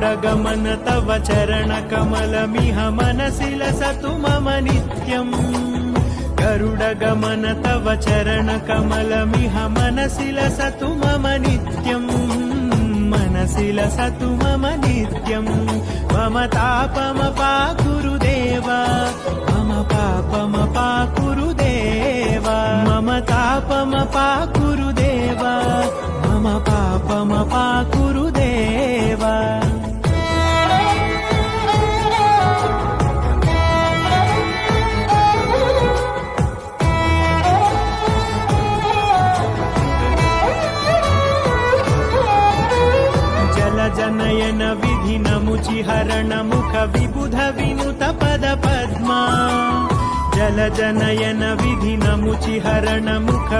गरुडगमन तव चरणकमलमिह मनसि लसतु मम नित्यम् गरुडगमन तव चरणकमलमिह मनसि लसतु मम नित्यम् मनसि लसतु मम नित्यम् मम तापमपाकुरु देव मम पापमपाकुरु देव मम तापमपाकुरु देव मम पापमपाकुरु देव जनयन विधिन मुचिहरण मुख विबुध विनुत पद पद्मा जल जनयन विधिन मुचिहरण मुख